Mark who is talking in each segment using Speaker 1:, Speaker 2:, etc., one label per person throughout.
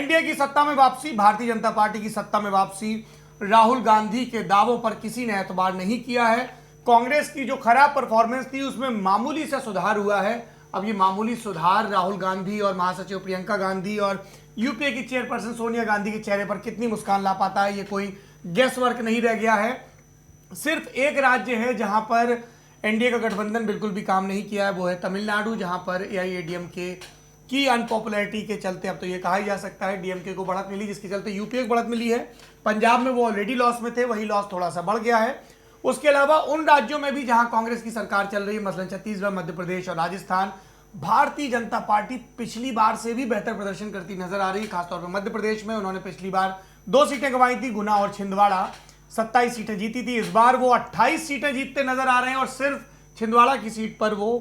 Speaker 1: NDA की सत्ता में वापसी, भारतीय जनता पार्टी की सत्ता में वापसी। राहुल गांधी के दावों पर किसी ने एतबार नहीं किया है। कांग्रेस की जो खराब परफॉर्मेंस थी उसमें मामूली सा सुधार हुआ है। अब ये मामूली सुधार राहुल गांधी और महासचिव प्रियंका गांधी और यूपीए की चेयरपर्सन सोनिया गांधी के चेहरे पर कितनी मुस्कान ला पाता है, ये कोई गेस वर्क नहीं रह गया है। सिर्फ एक राज्य है जहां पर एनडीए का गठबंधन बिल्कुल भी काम नहीं किया है, वो है तमिलनाडु, जहां पर एआईएडीएमके की अनपॉपुलैरिटी के चलते, अब तो ये कहा ही जा सकता है, डीएमके को बढ़त मिली, जिसके चलते यूपीए को बढ़त मिली है। पंजाब में वो ऑलरेडी लॉस में थे, वही लॉस थोड़ा सा बढ़ गया है। उसके अलावा उन राज्यों में भी जहां कांग्रेस की सरकार चल रही है, मसलन छत्तीसगढ़, मध्य प्रदेश और राजस्थान, भारतीय जनता पार्टी पिछली बार से भी बेहतर प्रदर्शन करती नजर आ रही है। खासतौर पर मध्य प्रदेश में उन्होंने पिछली बार 2 सीटें गंवाई थी, गुना और छिंदवाड़ा, 27 सीटें जीती थी। इस बार वो 28 सीटें जीतते नजर आ रहे हैं और सिर्फ छिंदवाड़ा की सीट पर वो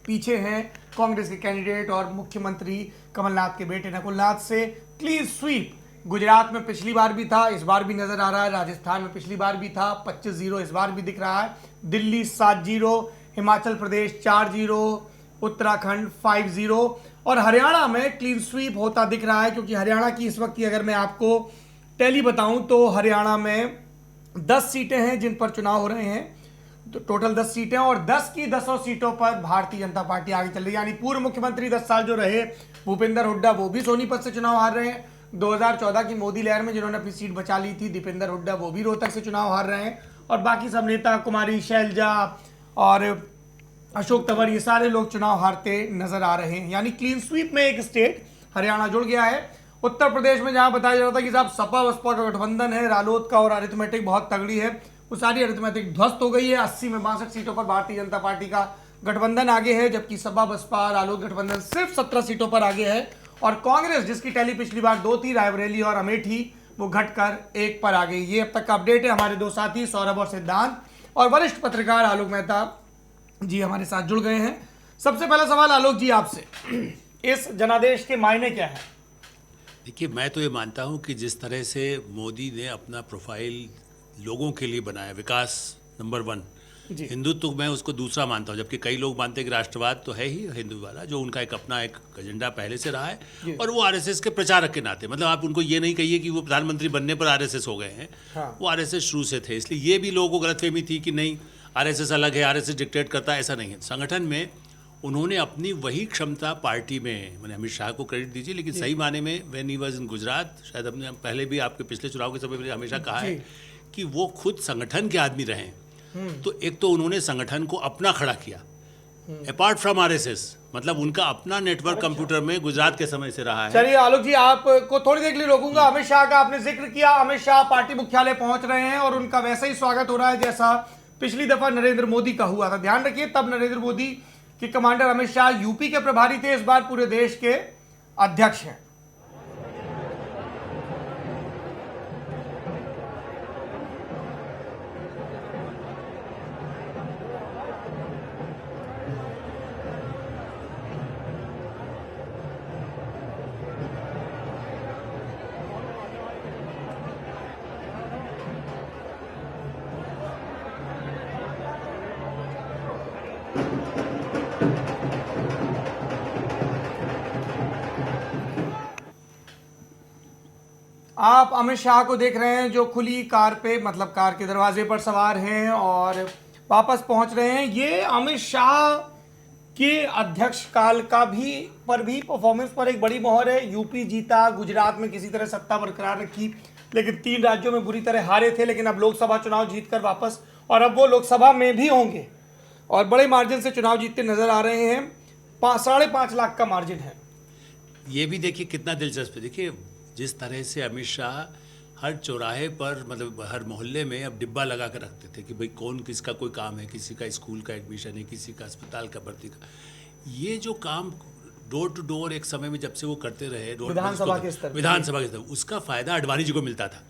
Speaker 1: पीछे हैं कांग्रेस के कैंडिडेट और मुख्यमंत्री कमलनाथ के बेटे नकुलनाथ से। क्लीन स्वीप गुजरात में पिछली बार भी था, इस बार भी नजर आ रहा है। राजस्थान में पिछली बार भी था, 25-0 इस बार भी दिख रहा है। दिल्ली 7-0, हिमाचल प्रदेश 4-0, उत्तराखंड 5-0 और हरियाणा में क्लीन स्वीप होता दिख रहा है। क्योंकि हरियाणा की इस वक्त की अगर मैं आपको टैली बताऊं तो हरियाणा में 10 सीटें हैं जिन पर चुनाव हो रहे हैं, तो टोटल 10 सीटें और 10 की 10 सीटों पर भारतीय जनता पार्टी आगे चल रही है। यानी पूर्व मुख्यमंत्री 10 साल जो रहे भूपेंद्र हुड्डा, वो भी सोनीपत से चुनाव हार रहे हैं। 2014 की मोदी लहर में जिन्होंने अपनी सीट बचा ली थी दीपेंद्र हुड्डा, वो भी रोहतक से चुनाव हार रहे हैं। और बाकी सब नेता, कुमारी शैलजा और अशोक तंवर, ये सारे लोग चुनाव हारते नजर आ रहे हैं। यानी क्लीन स्वीप में एक स्टेट हरियाणा जुड़ गया है। उत्तर प्रदेश में जहां बताया जा रहा था कि साहब सपा बसपा का गठबंधन है, रालोद का, और अरिथमेटिक बहुत तगड़ी है, वो सारी अरिथमेटिक ध्वस्त हो गई है। 80 में 62 सीटों पर भारतीय जनता पार्टी का गठबंधन आगे है, जबकि सपा बसपा रालोद गठबंधन सिर्फ 17 सीटों पर आगे है। और कांग्रेस, जिसकी टैली पिछली बार 2 थी, रायबरेली और अमेठी, वो घटकर 1 पर आ गई। ये अब तक का अपडेट है। हमारे 2 साथी सौरभ और सिद्धांत और वरिष्ठ पत्रकार आलोक मेहता जी हमारे साथ जुड़ गए हैं। सबसे पहला सवाल आलोक जी आपसे, इस जनादेश के मायने क्या है?
Speaker 2: देखिए, मैं तो ये मानता हूँ कि जिस तरह से मोदी ने अपना प्रोफाइल लोगों के लिए बनाया, विकास नंबर 1, हिंदुत्व तो मैं उसको दूसरा मानता हूँ, जबकि कई लोग मानते हैं कि राष्ट्रवाद तो है ही हिंदू वाला, जो उनका एक अपना एक एजेंडा पहले से रहा है। और वो आरएसएस के प्रचारक के नाते, मतलब आप उनको ये नहीं कहिए कि वो प्रधानमंत्री बनने पर आरएसएस हो गए हैं। हाँ। वो आरएसएस शुरू से थे, इसलिए ये भी लोगों को गलतफहमी थी कि नहीं आरएसएस अलग है, आरएसएस डिक्टेट करता है, ऐसा नहीं है। संगठन में उन्होंने अपनी वही क्षमता पार्टी में, मैंने अमित शाह को क्रेडिट दीजिए, लेकिन सही माने में when he was in Gujarat, शायद हमने पहले भी आपके पिछले चुनाव के समय में हमेशा कहा है कि वो खुद संगठन के आदमी रहे। तो एक तो उन्होंने संगठन को अपना खड़ा किया, अपार्ट फ्रॉम आरएसएस, मतलब उनका अपना नेटवर्क कंप्यूटर में गुजरात के समय से रहा है।
Speaker 1: चलिए आलोक जी, आपको थोड़ी देर के लिए रोकूंगा। अमित शाह का आपने जिक्र किया, अमित शाह पार्टी मुख्यालय पहुंच रहे हैं और उनका वैसा ही स्वागत हो रहा है जैसा पिछली दफा नरेंद्र मोदी का हुआ था। ध्यान रखिए, तब नरेंद्र मोदी के कमांडर अमित शाह यूपी के प्रभारी थे, इस बार पूरे देश के अध्यक्ष हैं। आप अमित शाह को देख रहे हैं जो खुली कार पे, मतलब कार के दरवाजे पर सवार हैं और वापस पहुंच रहे हैं। ये अमित शाह के अध्यक्ष काल का भी परफॉर्मेंस पर एक बड़ी मोहर है। यूपी जीता, गुजरात में किसी तरह सत्ता बरकरार रखी, लेकिन 3 राज्यों में बुरी तरह हारे थे। लेकिन अब लोकसभा चुनाव जीतकर वापस, और अब वो लोकसभा में भी होंगे और बड़े मार्जिन से चुनाव जीतते नजर आ रहे हैं। 5.5 लाख का मार्जिन है।
Speaker 2: ये भी देखिए कितना दिलचस्प है। देखिए जिस तरह से अमित शाह हर चौराहे पर, मतलब हर मोहल्ले में अब डिब्बा लगा कर रखते थे कि भाई कौन किसका कोई काम है, किसी का स्कूल का एडमिशन है, किसी का अस्पताल का भर्ती का, ये जो काम डोर टू डोर एक समय में जब से वो करते रहे
Speaker 1: विधानसभा के स्तर,
Speaker 2: उसका फायदा अडवाणी जी को मिलता था।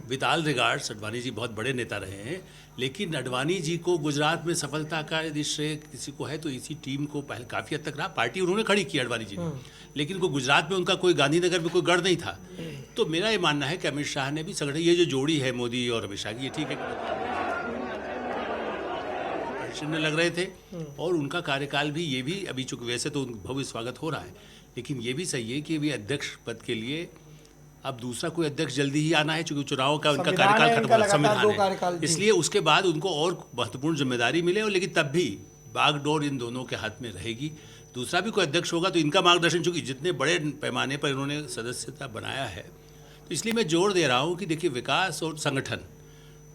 Speaker 2: With all regards, Advani ji बहुत बड़े नेता रहे हैं, लेकिन अडवाणी जी को गुजरात में सफलता का यदि श्रेय किसी को है तो इसी टीम को पहले काफ़ी हद तक रहा। पार्टी उन्होंने खड़ी की अडवाणी जी ने, लेकिन को गुजरात में उनका कोई, गांधीनगर में कोई गढ़ नहीं था। तो मेरा ये मानना है कि अमित शाह ने भी संगठन, ये जो जोड़ी है मोदी और अमित शाह की, ये ठीक है, लग रहे थे और उनका कार्यकाल भी, ये भी अभी चूंकि वैसे तो भव्य स्वागत हो रहा है, लेकिन ये भी सही है कि अभी अध्यक्ष पद के लिए अब दूसरा कोई अध्यक्ष जल्दी ही आना है, क्योंकि चुनाव का उनका
Speaker 1: संविधान
Speaker 2: कार्यकाल
Speaker 1: है,
Speaker 2: खत्म
Speaker 1: इनका
Speaker 2: हो रहा,
Speaker 1: लगातार 2
Speaker 2: संविधान
Speaker 1: कार्यकाल,
Speaker 2: है,
Speaker 1: जी।
Speaker 2: इसलिए उसके बाद उनको और महत्वपूर्ण जिम्मेदारी मिले, और लेकिन तब भी बागडोर इन दोनों के हाथ में रहेगी। दूसरा भी कोई अध्यक्ष होगा तो इनका मार्गदर्शन, चूंकि जितने बड़े पैमाने पर इन्होंने सदस्यता बनाया है, तो इसलिए मैं जोर दे रहा हूँ कि देखिए विकास और संगठन,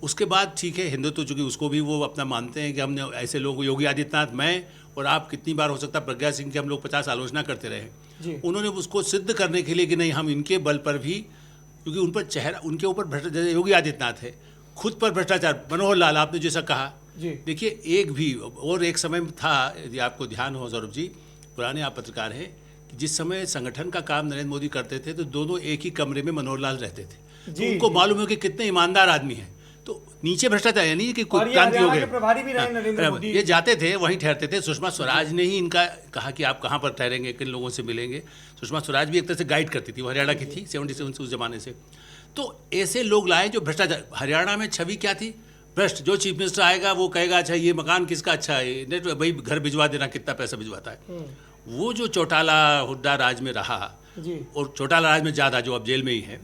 Speaker 2: उसके बाद ठीक है हिंदुत्व, चूंकि उसको भी वो अपना मानते हैं कि हमने ऐसे लोग, योगी आदित्यनाथ, मैं और आप कितनी बार हो सकता है प्रज्ञा सिंह की हम लोग 50 आलोचना करते रहे, उन्होंने उसको सिद्ध करने के लिए कि नहीं हम इनके बल पर भी, क्योंकि उन पर चेहरा, उनके ऊपर भ्रष्टाचार, योगी आदित्यनाथ है खुद पर भ्रष्टाचार, मनोहर लाल आपने जैसा कहा, देखिए एक भी, और एक समय था, यदि आपको ध्यान हो सौरभ जी, पुराने आप पत्रकार हैं, कि जिस समय संगठन का काम नरेंद्र मोदी करते थे तो दोनों एक ही कमरे में मनोहर लाल रहते थे, तो उनको मालूम है कि कितने ईमानदार आदमी हैं। तो नीचे भ्रष्टाचार है नहीं कि कोई क्रांति हो गई,
Speaker 1: प्रभारी भी रहे नरेंद्र मोदी,
Speaker 2: ये जाते थे वहीं ठहरते थे। सुषमा स्वराज ने ही इनका कहा कि आप कहाँ पर ठहरेंगे, किन लोगों से मिलेंगे। सुषमा स्वराज भी एक तरह से गाइड करती थी, वो हरियाणा की थी 77 से, उस जमाने से। तो ऐसे लोग लाए जो भ्रष्टाचार, हरियाणा में छवि क्या थी, भ्रष्ट, जो चीफ मिनिस्टर आएगा वो कहेगा अच्छा ये मकान किसका अच्छा है, नेट भाई घर भिजवा देना, कितना पैसा भिजवाता है। वो जो चौटाला हुड्डा राज में रहा, और चौटाला राज में ज़्यादा, जो अब जेल में ही है,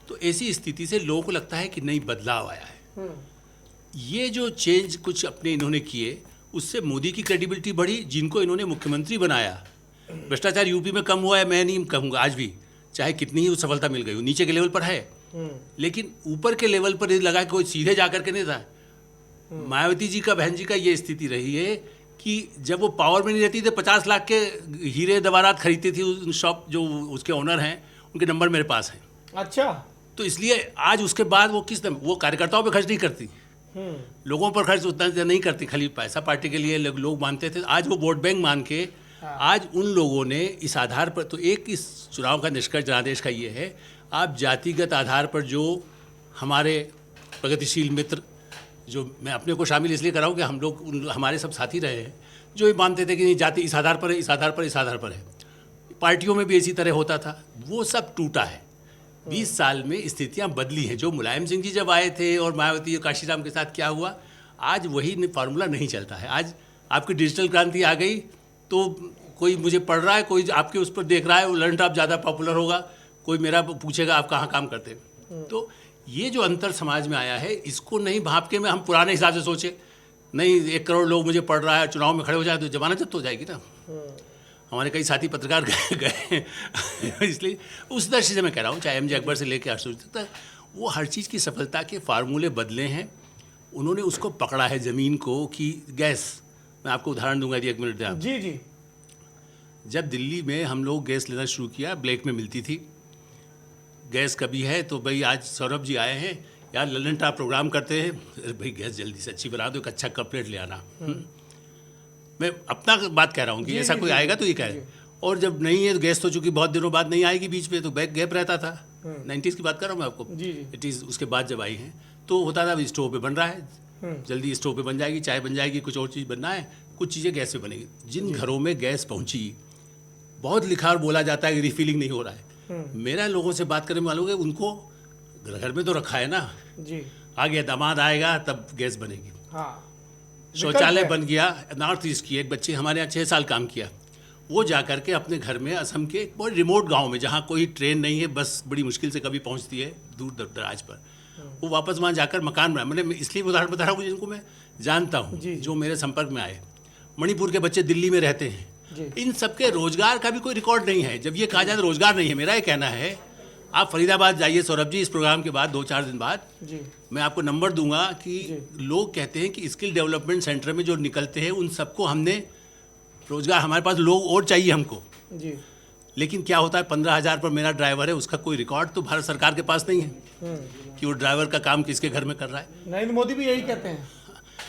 Speaker 2: तो ऐसी स्थिति से लोगों को लगता है कि नहीं बदलाव आया है। ये जो चेंज कुछ अपने इन्होंने किए, उससे मोदी की क्रेडिबिलिटी बढ़ी, जिनको इन्होंने मुख्यमंत्री बनाया। भ्रष्टाचार यूपी में कम हुआ है, मैं नहीं कहूँगा आज भी, चाहे कितनी ही सफलता मिल गई हो, नीचे के लेवल पर है, लेकिन ऊपर के लेवल पर लगा कोई सीधे जा करके नहीं था। मायावती जी का, बहन जी का ये स्थिति रही है कि जब वो पावर में नहीं रहती थे, 50 लाख के हीरे दवारात खरीदती थी, उन शॉप जो उसके ओनर हैं उनके नंबर मेरे पास हैं।
Speaker 1: अच्छा,
Speaker 2: तो इसलिए आज उसके बाद वो वो कार्यकर्ताओं पे खर्च नहीं करती, लोगों पर खर्च उतना नहीं करती, खाली पैसा पार्टी के लिए लोग मानते थे। आज वो वोट बैंक मान के, आज उन लोगों ने इस आधार पर, तो एक इस चुनाव का निष्कर्ष जनादेश का ये है, आप जातिगत आधार पर जो हमारे प्रगतिशील मित्र, जो मैं अपने को शामिल इसलिए कराऊँ कि हम लोग हमारे सब साथी रहे हैं, जो ये मानते थे कि नहीं जाति इस आधार पर है, इस आधार पर, इस आधार पर है, पार्टियों में भी इसी तरह होता था, वो सब टूटा है। 20 साल में स्थितियां बदली हैं। जो मुलायम सिंह जी जब आए थे और मायावती और काशीराम के साथ क्या हुआ, आज वही फार्मूला नहीं चलता है। आज आपकी डिजिटल क्रांति आ गई तो कोई मुझे पढ़ रहा है, कोई आपके उस पर देख रहा है, वो लर्न आप ज़्यादा पॉपुलर होगा, कोई मेरा पूछेगा आप कहाँ काम करते हैं। तो ये जो अंतर समाज में आया है, इसको नहीं भाप के में हम पुराने हिसाब से सोचे, नहीं 1 करोड़ लोग मुझे पढ़ रहा है, चुनाव में खड़े हो जाए तो जमानत जब्त हो जाएगी ना। हमारे कई साथी पत्रकार गए इसलिए उस दृष्टि से मैं कह रहा हूँ, चाहे एमजे अकबर से लेकर आशुतोष तक, वो हर चीज़ की सफलता के फार्मूले बदले हैं। उन्होंने उसको पकड़ा है ज़मीन को कि गैस, मैं आपको उदाहरण दूंगा यदि 1 मिनट दें आप।
Speaker 1: जी।
Speaker 2: जब दिल्ली में हम लोग गैस लेना शुरू किया, ब्लैक में मिलती थी गैस, कभी है तो भाई आज सौरभ जी आए हैं यार, ललन टाप प्रोग्राम करते हैं, अरे भाई गैस जल्दी से अच्छी बना दो, एक अच्छा कप प्लेट ले आना। मैं अपना बात कह रहा हूँ कि ऐसा कोई आएगा तो ये कहे, और जब नहीं है तो गैस तो चूंकि बहुत दिनों बाद नहीं आएगी, बीच में तो गैप रहता था, 90s की बात कर रहा हूँ मैं आपको, 80s उसके बाद जब आई हैं तो होता था स्टोव पे बन रहा है, जल्दी स्टोव पे बन जाएगी, चाय बन जाएगी, कुछ और चीज़ बनना है, कुछ चीज़ें गैस पे बनेगी। जिन घरों में गैस पहुँची, बहुत लिखा और बोला जाता है कि रिफिलिंग नहीं हो रहा है, मेरा लोगों से बात करने मालूम है उनको घर में तो रखा है ना जी, आगे दामाद आएगा तब गैस बनेगी। शौचालय बन गया। नॉर्थ ईस्ट की एक बच्ची हमारे यहाँ 6 साल काम किया, वो जा कर के अपने घर में असम के बहुत रिमोट गांव में, जहाँ कोई ट्रेन नहीं है, बस बड़ी मुश्किल से कभी पहुँचती है दूर दराज पर, वो वापस वहाँ जाकर मकान बनाया। मैंने इसलिए उदाहरण बता रहा हूँ जिनको मैं जानता हूँ, जो मेरे संपर्क में आए। मणिपुर के बच्चे दिल्ली में रहते हैं, इन सबके रोजगार का भी कोई रिकॉर्ड नहीं है। जब ये कहा जाए रोजगार नहीं है, मेरा ये कहना है आप फरीदाबाद जाइए सौरभ जी, इस प्रोग्राम के बाद 2-4 दिन बाद मैं आपको नंबर दूंगा कि लोग कहते हैं कि स्किल डेवलपमेंट सेंटर में जो निकलते हैं उन सबको हमने रोजगार, हमारे पास लोग और चाहिए हमको जी। लेकिन क्या होता है, 15,000 पर मेरा ड्राइवर है, उसका कोई रिकॉर्ड तो भारत सरकार के पास नहीं है कि वो ड्राइवर का काम किसके घर में कर रहा है।
Speaker 1: नरेंद्र मोदी भी यही कहते हैं।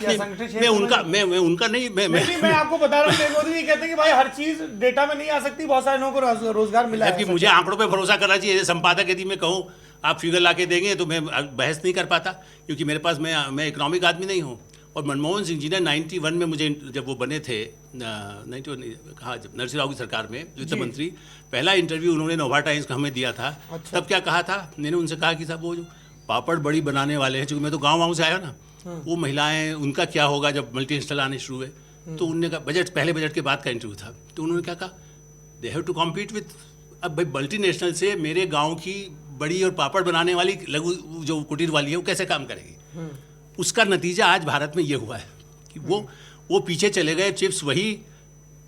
Speaker 2: मैं उनका नहीं,
Speaker 1: मैं आपको बता रहा हूँ, नरेंद्र मोदी भी कहते हैं कि भाई हर चीज डेटा में नहीं आ सकती, बहुत सारे लोगों को रोजगार मिला है।
Speaker 2: मुझे आंकड़ों पे भरोसा करना चाहिए। संपादक यदि मैं कहूँ आप फिगर ला के देंगे तो मैं बहस नहीं कर पाता, क्योंकि मेरे पास मैं इकोनॉमिक आदमी नहीं हूँ। और मनमोहन सिंह जी ने 91 में मुझे, जब वो बने थे 91, हाँ, जब नरसिंह राव की सरकार में वित्त मंत्री, पहला इंटरव्यू उन्होंने नोवा टाइम्स को हमें दिया था। अच्छा। तब क्या कहा था, मैंने उनसे कहा कि साहब वो जो पापड़ बड़ी बनाने वाले हैं, क्योंकि मैं तो गाँव से आया ना, वो महिलाएं, उनका क्या होगा जब मल्टीनेशनल आने शुरू हुए। तो उन्होंने कहा, पहले बजट के बाद का इंटरव्यू था, तो उन्होंने क्या कहा, they have to compete with, अब भाई मल्टीनेशनल से मेरे गांव की बड़ी और पापड़ बनाने वाली लघु जो कुटीर वाली है वो कैसे काम करेगी? उसका नतीजा आज भारत में ये हुआ है कि वो पीछे चले गए। चिप्स वही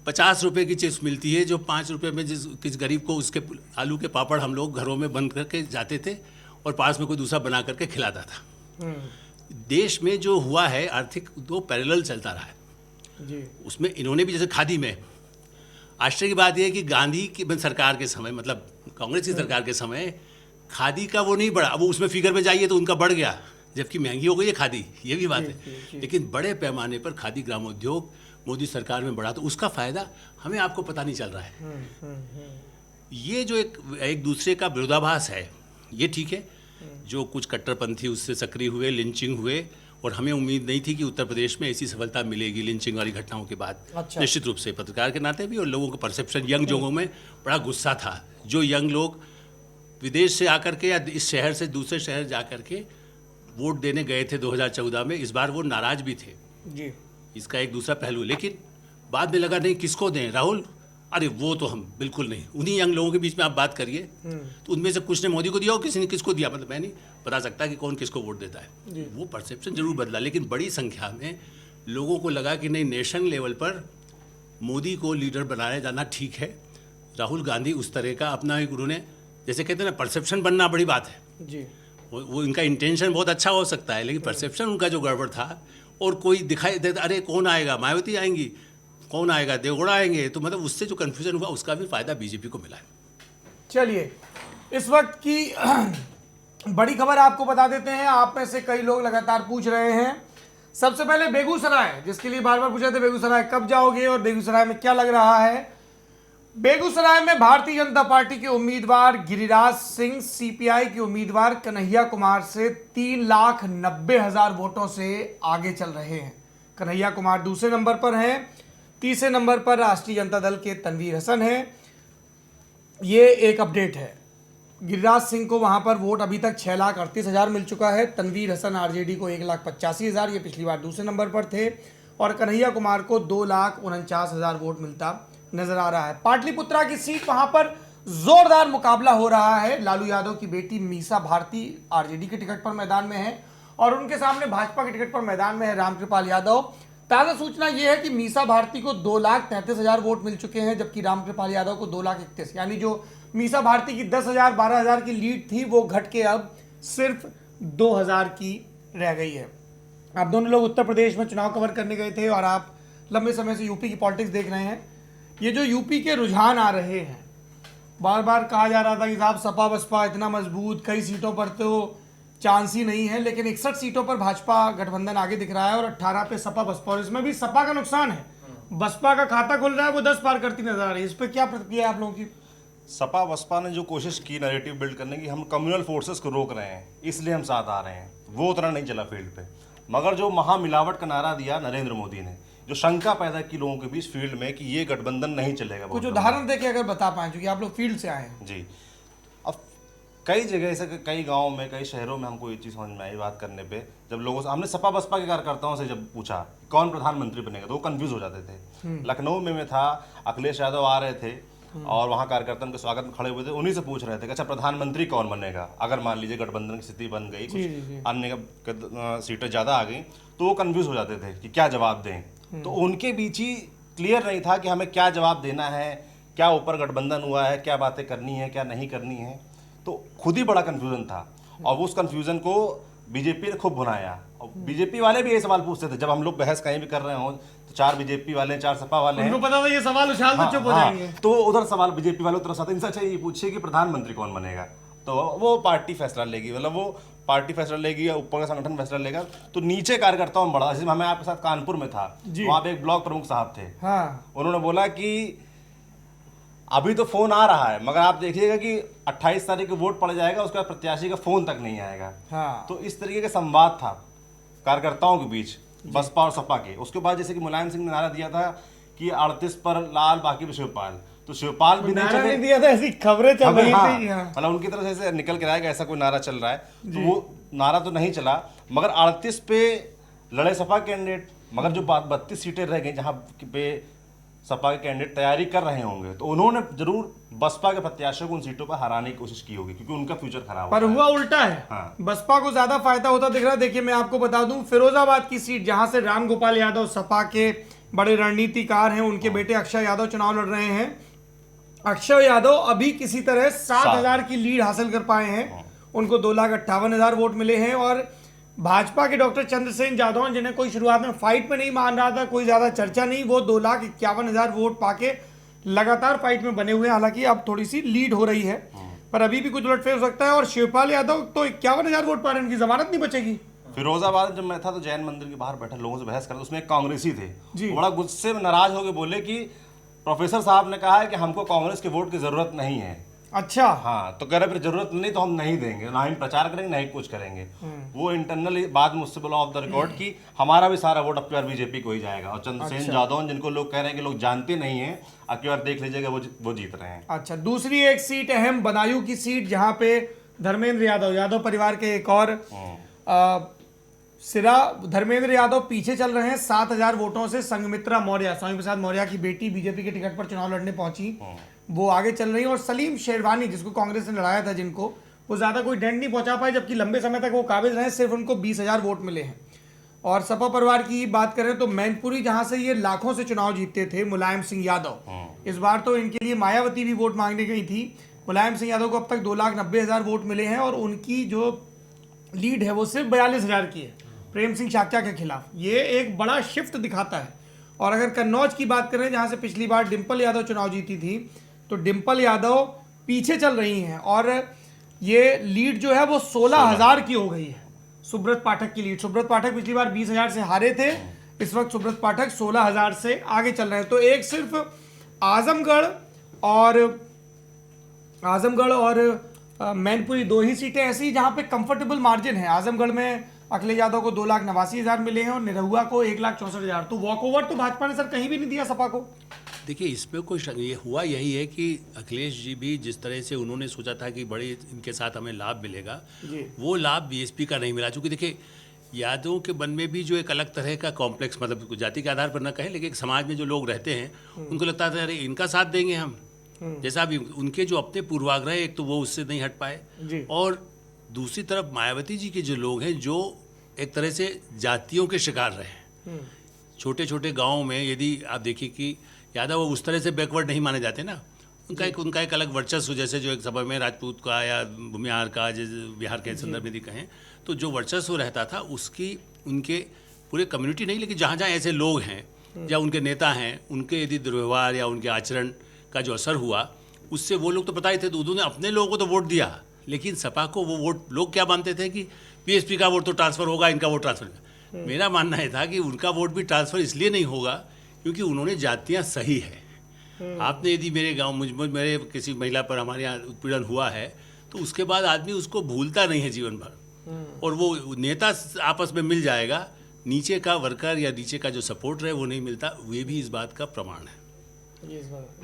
Speaker 2: 50 रुपए की चिप्स मिलती है जो 5 रुपए में किस गरीब को उसके आलू के पापड़ हम लोग घरों में बंद करके जाते थे और पास में कोई दूसरा बना करके खिलाता था। देश में जो हुआ है आर्थिक, दो पैरेलल चलता रहा है
Speaker 1: जी।
Speaker 2: उसमें इन्होंने भी, जैसे खादी में, आश्चर्य की बात यह है कि गांधी की सरकार के समय, मतलब कांग्रेस की सरकार के समय, खादी का वो नहीं बढ़ा। अब उसमें फिगर में जाइए तो उनका बढ़ गया, जबकि महंगी हो गई है खादी, ये भी बात है। लेकिन बड़े पैमाने पर खादी ग्रामोद्योग मोदी सरकार में बढ़ा, तो उसका फायदा हमें आपको पता नहीं चल रहा है। ये जो एक दूसरे का विरोधाभास है, ये ठीक है। जो कुछ कट्टरपंथी उससे सक्रिय हुए, लिंचिंग हुए, और हमें उम्मीद नहीं थी कि उत्तर प्रदेश में ऐसी सफलता मिलेगी लिंचिंग वाली घटनाओं के बाद।
Speaker 1: अच्छा।
Speaker 2: निश्चित रूप से पत्रकार के नाते भी, और लोगों का परसेप्शन, यंग लोगों में बड़ा गुस्सा था। जो यंग लोग विदेश से आकर के या इस शहर से दूसरे शहर जा कर के वोट देने गए थे 2014 में, इस बार वो नाराज भी थे
Speaker 1: जी।
Speaker 2: इसका एक दूसरा पहलू। लेकिन बाद में लगा नहीं, किसको दें? राहुल, अरे वो तो हम बिल्कुल नहीं। उन्हीं यंग लोगों के बीच में आप बात करिए तो उनमें से कुछ ने मोदी को दिया और किसी ने किसको दिया, मतलब मैं नहीं बता सकता कि कौन किसको वोट देता है। वो परसेप्शन जरूर बदला, लेकिन बड़ी संख्या में लोगों को लगा कि नहीं, नेशन लेवल पर मोदी को लीडर बनाया जाना ठीक है। राहुल गांधी उस तरह का अपना एक, उन्होंने जैसे कहते हैं ना, परसेप्शन बनना बड़ी बात है
Speaker 1: जी।
Speaker 2: वो इनका इंटेंशन बहुत अच्छा हो सकता है, लेकिन परसेप्शन उनका जो गड़बड़ था, और कोई दिखाई देता, अरे कौन आएगा, मायावती आएंगी, कौन आएगा, देवगौड़ा आएंगे, तो मतलब उससे जो कन्फ्यूजन हुआ उसका भी फायदा बीजेपी को मिला है।
Speaker 1: चलिए, इस वक्त की बड़ी खबर आपको बता देते हैं। आप में से कई लोग लगातार पूछ रहे हैं। सबसे पहले बेगूसराय, जिसके लिए बार बार पूछ रहे थे बेगूसराय कब जाओगे और बेगूसराय में क्या लग रहा है। बेगूसराय में भारतीय जनता पार्टी के उम्मीदवार गिरिराज सिंह सीपीआई के उम्मीदवार कन्हैया कुमार से 3,90,000 वोटों से आगे चल रहे हैं। कन्हैया कुमार दूसरे नंबर पर हैं, तीसरे नंबर पर राष्ट्रीय जनता दल के तनवीर हसन हैं। ये एक अपडेट है। गिरिराज सिंह को वहां पर वोट अभी तक 6,38,000 मिल चुका है। तनवीर हसन आरजेडी को 1,85,000, ये पिछली बार दूसरे नंबर पर थे, और कन्हैया कुमार को 2,49,000 वोट मिलता नजर आ रहा है। पाटलिपुत्रा की सीट, वहां पर जोरदार मुकाबला हो रहा है। लालू यादव की बेटी मीसा भारती आरजेडी के टिकट पर मैदान में है, और उनके सामने भाजपा के टिकट पर मैदान में है रामकृपाल यादव। ताजा सूचना यह है कि मीसा भारती को 2,33,000 वोट मिल चुके हैं, जबकि रामकृपाल यादव को 2,31,000, यानी जो मीसा भारती की 10,000 12,000 की लीड थी वो घट के अब सिर्फ 2,000 की रह गई है। आप दोनों लोग उत्तर प्रदेश में चुनाव कवर करने गए थे और आप लंबे समय से यूपी की पॉलिटिक्स देख रहे हैं। ये जो यूपी के रुझान आ रहे हैं, बार बार कहा जा रहा था कि साहब सपा बसपा इतना मजबूत, कई सीटों पर तो चांस ही नहीं है, लेकिन 61 सीटों पर भाजपा गठबंधन आगे दिख रहा है और 18 पे सपा बसपा, और इसमें भी सपा का नुकसान है। बसपा का खाता खुल रहा है, वो 10 पार करती नजर आ रही है। इस पर क्या प्रतिक्रिया है आप लोगों की?
Speaker 3: सपा बसपा ने जो कोशिश की नैरेटिव बिल्ड करने की, हम कम्युनल फोर्सेस को रोक रहे हैं इसलिए हम साथ आ रहे हैं, वो उतना नहीं चला फील्ड पे। मगर जो महामिलावट का नारा दिया नरेंद्र मोदी ने, जो शंका पैदा की लोगों के बीच फील्ड में कि ये गठबंधन नहीं चलेगा,
Speaker 1: कुछ उदाहरण देके अगर बता पाए, क्योंकि आप लोग फील्ड से आए हैं।
Speaker 3: जी, अब कई जगह ऐसे, कई गाँव में, कई शहरों में हमको ये चीज़ समझ में आई बात करने पे, जब लोगों से, हमने सपा बसपा के कार्यकर्ताओं से जब पूछा कौन प्रधानमंत्री बनेगा, तो वो कंफ्यूज हो जाते थे। लखनऊ में था, अखिलेश यादव आ रहे थे और वहाँ कार्यकर्ता उनके स्वागत में खड़े हुए थे, उन्हीं से पूछ रहे थे कि अच्छा प्रधानमंत्री कौन बनेगा अगर मान लीजिए गठबंधन की स्थिति बन गई, कुछ अन्य सीटें ज़्यादा आ गई, तो वो कंफ्यूज हो जाते थे कि क्या जवाब दें। तो उनके बीच ही क्लियर नहीं था कि हमें क्या जवाब देना है, क्या ऊपर गठबंधन हुआ है, क्या बातें करनी है, क्या नहीं करनी है। तो खुद ही बड़ा कन्फ्यूजन था, और उस कन्फ्यूजन को बीजेपी ने खूब भुनाया। और बीजेपी वाले भी ये सवाल पूछते थे, जब हम लोग बहस कहीं भी कर रहे हो तो 4 बीजेपी वाले, 4 सपा वाले हैं,
Speaker 1: उनको पता था ये सवाल उछाल तो चुप हो जाएंगे।
Speaker 3: तो उधर सवाल बीजेपी वालों तरफ से इनसे अच्छा ये पूछिए कि प्रधानमंत्री कौन बनेगा, तो वो पार्टी फैसला लेगी, मतलब वो पार्टी फैसला लेगी या ऊपर का संगठन फैसला लेगा। तो नीचे कार्यकर्ताओं में बड़ा, जैसे मैं आपके साथ कानपुर में था, वहाँ पे एक ब्लॉक प्रमुख साहब थे, उन्होंने बोला कि अभी तो फोन आ रहा है, मगर आप देखिएगा कि 28 तारीख को वोट पड़ जाएगा, उसके बाद प्रत्याशी का फोन तक नहीं आएगा। तो इस तरीके का संवाद था कार्यकर्ताओं के बीच बसपा और सपा के। उसके बाद जैसे कि मुलायम सिंह ने नारा दिया था कि 38 पर लाल, बाकी पे शिवपाल, तो शिवपाल भी नहीं चले,
Speaker 1: दिया था, ऐसी खबरें चल रही थी,
Speaker 3: मतलब उनकी तरफ से ऐसे निकल के आएगा ऐसा कोई नारा चल रहा है, तो वो नारा तो नहीं चला। मगर 38 पे लड़े सपा कैंडिडेट, मगर जो 32 सीटें रह गई जहाँ पे सपा के कैंडिडेट तैयारी कर रहे होंगे तो उन्होंने जरूर बसपा के प्रत्याशियों को उन सीटों पर हराने की कोशिश की होगी, क्योंकि उनका फ्यूचर खराब
Speaker 1: पर
Speaker 3: होता है।
Speaker 1: हुआ उल्टा है।
Speaker 3: हाँ।
Speaker 1: बसपा को ज्यादा फायदा होता दिख रहा है। देखिए, मैं आपको बता दूं, फिरोजाबाद की सीट जहां से राम गोपाल यादव सपा के बड़े रणनीतिकार हैं, उनके बेटे अक्षय यादव चुनाव लड़ रहे हैं। अक्षय यादव अभी किसी तरह 7,000 की लीड हासिल कर पाए हैं। उनको 2,58,000 वोट मिले हैं। और भाजपा के डॉक्टर चंद्रसेन जादौन, जिन्हें कोई शुरुआत में फाइट में नहीं मान रहा था, कोई ज्यादा चर्चा नहीं, वो 2,51,000 वोट पाके लगातार फाइट में बने हुए हैं। हालांकि अब थोड़ी सी लीड हो रही है, पर अभी भी कुछ उलटफेर हो सकता है। और शिवपाल यादव तो 51,000 वोट पा रहे हैं, उनकी जमानत नहीं बचेगी।
Speaker 3: फिरोजाबाद जब मैं था तो जैन मंदिर के बाहर बैठे लोगों से बहस कर, उसमें एक कांग्रेसी थे,
Speaker 1: जी।
Speaker 3: वो बड़ा गुस्से में नाराज होकर बोले कि प्रोफेसर साहब ने कहा है कि हमको कांग्रेस के वोट की जरूरत नहीं है।
Speaker 1: अच्छा।
Speaker 3: हाँ, तो कह रहे फिर जरूरत नहीं तो हम नहीं देंगे, ना हम प्रचार करेंगे ना ही कुछ करेंगे। वो इंटरनल बाद में मुझसे बोला ऑफ द रिकॉर्ड कि हमारा भी सारा वोट अब की बार बीजेपी को ही जाएगा। और चंद्रसेन जादौन, जिनको लोग कह रहे हैं कि लोग जानते नहीं है, अब की बार देख लीजिएगा वो जीत रहे हैं।
Speaker 1: अच्छा, दूसरी एक सीट अहम बदायूं की सीट, जहां पे धर्मेंद्र यादव परिवार के एक और सिरा धर्मेंद्र यादव पीछे चल रहे हैं 7,000 वोटों से। संघमित्रा मौर्य, स्वामी प्रसाद मौर्य की बेटी, बीजेपी के टिकट पर चुनाव लड़ने पहुंची, वो आगे चल रही है। और सलीम शेरवानी, जिसको कांग्रेस ने लड़ाया था, जिनको वो ज्यादा कोई डेंट नहीं पहुंचा पाए, जबकि लंबे समय तक वो काबिज रहे, सिर्फ उनको 20,000 वोट मिले हैं। और सपा परिवार की बात करें तो मैनपुरी, जहां से ये लाखों से चुनाव जीतते थे, मुलायम सिंह यादव, इस बार तो इनके लिए मायावती भी वोट मांगने गई थी। मुलायम सिंह यादव को अब तक 2,90,000 वोट मिले हैं और उनकी जो लीड है वो सिर्फ 42,000 की है प्रेम सिंह शाक्या के खिलाफ। ये एक बड़ा शिफ्ट दिखाता है। और अगर कन्नौज की बात करें, जहां से पिछली बार डिंपल यादव चुनाव जीती थी, तो डिंपल यादव पीछे चल रही हैं और ये लीड जो है वो 16,000 की हो गई है। सुब्रत पाठक की लीड, सुब्रत पाठक पिछली बार 20,000 से हारे थे, इस वक्त सुब्रत पाठक 16,000 से आगे चल रहे हैं। तो एक सिर्फ आजमगढ़ और मैनपुरी, दो ही सीटें ऐसी जहां पे कंफर्टेबल मार्जिन है। आजमगढ़ में अखिलेश यादव को 2,89,000 मिले हैं और निरहुआ को 1,64,000। तो वॉकओवर तो भाजपा ने सर कहीं भी नहीं दिया सपा को।
Speaker 2: देखिए, इसमें कोई ये हुआ यही है कि अखिलेश जी भी जिस तरह से उन्होंने सोचा था कि बड़े इनके साथ हमें लाभ मिलेगा, वो लाभ बीएसपी का नहीं मिला। चूँकि देखिए, यादवों के मन में भी जो एक अलग तरह का कॉम्प्लेक्स, मतलब जाति के आधार पर न कहें, लेकिन एक समाज में जो लोग रहते हैं, उनको लगता था अरे इनका साथ देंगे हम। जैसा अभी उनके जो अपने पूर्वाग्रह, एक तो वो उससे नहीं हट पाए, और दूसरी तरफ मायावती जी के जो लोग हैं, जो एक तरह से जातियों के शिकार रहे। छोटे छोटे गाँव में यदि आप देखिए कि यादव वो उस तरह से बैकवर्ड नहीं माने जाते ना, उनका एक अलग वर्चस्व, जैसे जो एक समय में राजपूत का या भूमिहार का, जैसे बिहार के संदर्भ में यदि कहें, तो जो वर्चस्व रहता था उसकी उनके पूरे कम्युनिटी नहीं, लेकिन जहाँ जहाँ ऐसे लोग हैं या उनके नेता हैं, उनके यदि दुर्व्यवहार या उनके आचरण का जो असर हुआ, उससे वो लोग तो पता ही थे, तो उन्होंने अपने लोगों को तो वोट दिया, लेकिन सपा को वो वोट लोग क्या मानते थे कि बीएसपी का वोट तो ट्रांसफर होगा, इनका वोट ट्रांसफर होगा। मेरा मानना ये था कि उनका वोट भी ट्रांसफर इसलिए नहीं होगा क्योंकि उन्होंने जातियाँ सही है। आपने यदि मेरे गांव मेरे किसी महिला पर हमारे यहाँ उत्पीड़न हुआ है, तो उसके बाद आदमी उसको भूलता नहीं है जीवन भर, और वो नेता आपस में मिल जाएगा, नीचे का वर्कर या नीचे का जो सपोर्ट रहे वो नहीं मिलता। वे भी इस बात का प्रमाण है।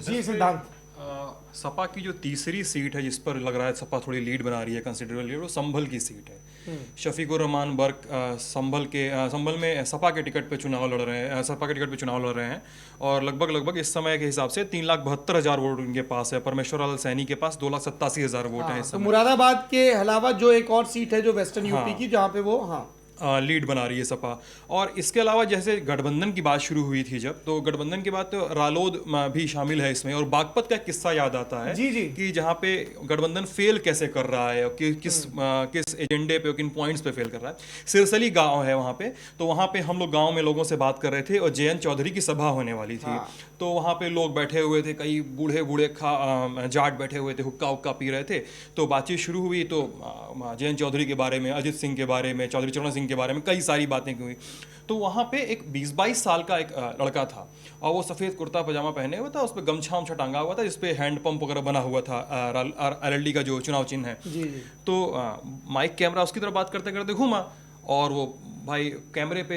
Speaker 1: जी सिद्धांत,
Speaker 4: सपा की जो तीसरी सीट है जिस पर लग रहा है सपा थोड़ी लीड बना रही है, कंसिडरेबल लीड, वो संभल की सीट है। शफीकुर रहमान बर्क संभल में सपा के टिकट पे चुनाव लड़ रहे हैं और लगभग इस समय के हिसाब से 3,72,000 वोट उनके पास है। परमेश्वर लाल सैनी के पास 2,87,000 वोट है इस
Speaker 1: तो
Speaker 4: समय।
Speaker 1: मुरादाबाद के अलावा जो एक और सीट है जो वेस्टर्न यूपी की, जहाँ पे वो
Speaker 4: लीड बना रही है सपा। और इसके अलावा जैसे गठबंधन की बात शुरू हुई थी जब, तो गठबंधन के बाद तो रालोद भी शामिल है इसमें। और बागपत का किस्सा याद आता है
Speaker 1: जी।
Speaker 4: कि जहाँ पे गठबंधन फेल कैसे कर रहा है और किस एजेंडे पे, किन पॉइंट्स पे फेल कर रहा है। सिरसली गांव है वहाँ पे, तो वहाँ पे हम लोग गांव में लोगों से बात कर रहे थे और जयंत चौधरी की सभा होने वाली थी। तो वहाँ पे लोग बैठे हुए थे, कई बूढ़े जाट बैठे हुए थे, हुक्का उक्का पी रहे थे। तो बातचीत शुरू हुई तो जयंत चौधरी के बारे में, अजित सिंह के बारे में, चौधरी चरण सिंह के बारे में कई सारी बातें हुई। तो वहाँ पे एक 20-22 साल का एक लड़का था और वो सफ़ेद कुर्ता पजामा पहने हुआ था, उस पर गमछा उमछा टांगा हुआ था, जिसपे हैंड पंप वगैरह बना हुआ था, RLD का जो चुनाव चिन्ह है। तो माइक कैमरा उसकी तरफ बात करते करते घूमा और वो भाई कैमरे पे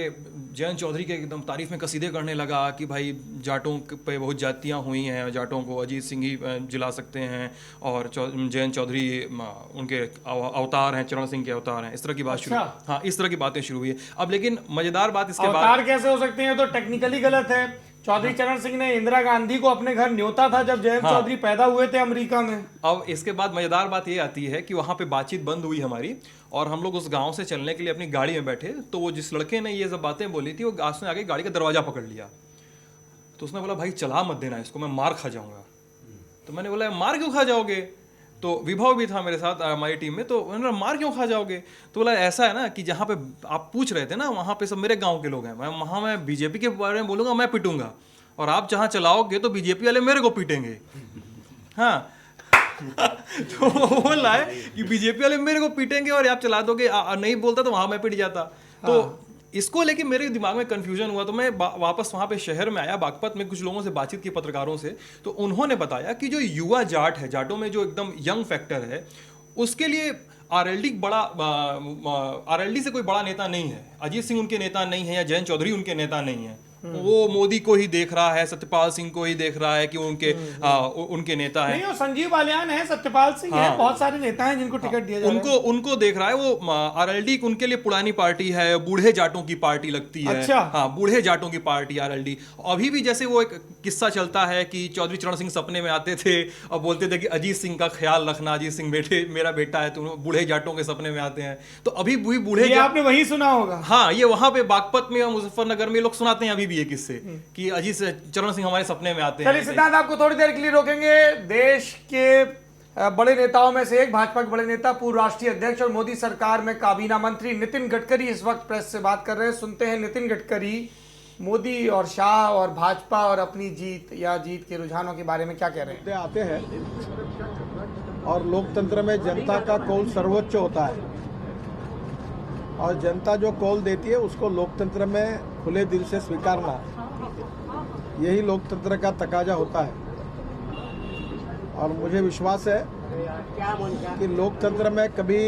Speaker 4: जयंत चौधरी के एकदम तारीफ में कसीदे करने लगा कि भाई जाटों पे बहुत जातियाँ हुई हैं, जाटों को अजीत सिंह ही जिला सकते हैं और जयंत चौधरी उनके अवतार हैं, चरण सिंह के अवतार हैं। इस तरह की बात शुरू, हाँ, इस तरह की बातें शुरू हुई है। अब लेकिन मज़ेदार बात इसके बाद,
Speaker 1: अवतार कैसे हो सकते हैं, तो टेक्निकली गलत है। चौधरी चरण सिंह ने इंदिरा गांधी को अपने घर न्योता था जब जयंत चौधरी पैदा हुए थे अमेरिका में।
Speaker 4: अब इसके बाद मजेदार बात ये आती है कि वहां पे बातचीत बंद हुई हमारी, और हम लोग उस गांव से चलने के लिए अपनी गाड़ी में बैठे, तो वो जिस लड़के ने ये सब बातें बोली थी, वो उसने आगे गाड़ी का दरवाजा पकड़ लिया। तो उसने बोला भाई चला मत देना इसको, मैं मार खा जाऊंगा। तो मैंने बोला मार क्यों खा जाओगे? तो विभव भी था मेरे साथ हमारी टीम में, तो उन्होंने बोला मार क्यों खा जाओगे? तो बोला ऐसा है ना कि जहाँ पे आप पूछ रहे थे ना, वहाँ पे सब मेरे गांव के लोग हैं, वहाँ मैं बीजेपी के बारे में बोलूँगा, मैं पिटूंगा, और आप जहाँ चलाओगे तो बीजेपी वाले मेरे को पीटेंगे। हाँ तो वो बोला है कि बीजेपी वाले मेरे को पीटेंगे और आप चला दोगे, नहीं बोलता तो वहाँ मैं पिट जाता। तो इसको लेके मेरे दिमाग में कंफ्यूजन हुआ, तो मैं वापस वहाँ पे शहर में आया, बागपत में कुछ लोगों से बातचीत की, पत्रकारों से, तो उन्होंने बताया कि जो युवा जाट है, जाटों में जो एकदम यंग फैक्टर है, उसके लिए आरएलडी से कोई बड़ा नेता नहीं है। अजीत सिंह उनके नेता नहीं है या जयंत चौधरी उनके नेता नहीं है। वो मोदी को ही देख रहा है, सत्यपाल सिंह को ही देख रहा है कि उनके नेता है।
Speaker 1: नहीं, वो संजीव बालियान है, सत्यपाल सिंह है, बहुत सारे नेता हैं जिनको टिकट दिया जा रहा है।
Speaker 4: उनको देख रहा है। वो आरएलडी उनके लिए पुरानी पार्टी है, बूढ़े जाटों की पार्टी लगती है।
Speaker 1: अच्छा।
Speaker 4: हाँ, बूढ़े जाटों की पार्टी आरएलडी। अभी भी जैसे वो एक किस्सा चलता है कि चौधरी चरण सिंह सपने में आते थे और बोलते थे कि अजीत सिंह का ख्याल रखना, अजीत सिंह बेटे मेरा बेटा है, तो बूढ़े जाटों के सपने में आते हैं। तो अभी भी बूढ़े,
Speaker 1: आपने वही सुना होगा।
Speaker 4: हाँ, ये वहां पे बागपत में, मुजफ्फरनगर में लोग सुनाते हैं अभी भी ये किस्से कि अजीत चरण सिंह हमारे सपने में आते हैं।
Speaker 1: चलिए सिद्धांत, आपको थोड़ी देर के लिए रोकेंगे। देश के बड़े नेताओं में से एक, भाजपा के बड़े नेता, पूर्व राष्ट्रीय अध्यक्ष और मोदी सरकार में काबीना मंत्री नितिन गडकरी इस वक्त प्रेस से बात कर रहे हैं। सुनते हैं नितिन गडकरी मोदी और शाह और भाजपा और अपनी जीत या जीत के रुझानों के बारे में क्या कह रहे हैं।
Speaker 5: आते हैं और लोकतंत्र में जनता का कौल सर्वोच्च होता है, और जनता जो कौल देती है उसको लोकतंत्र में खुले दिल से स्वीकारना, यही लोकतंत्र का तकाजा होता है। और मुझे विश्वास है कि लोकतंत्र में कभी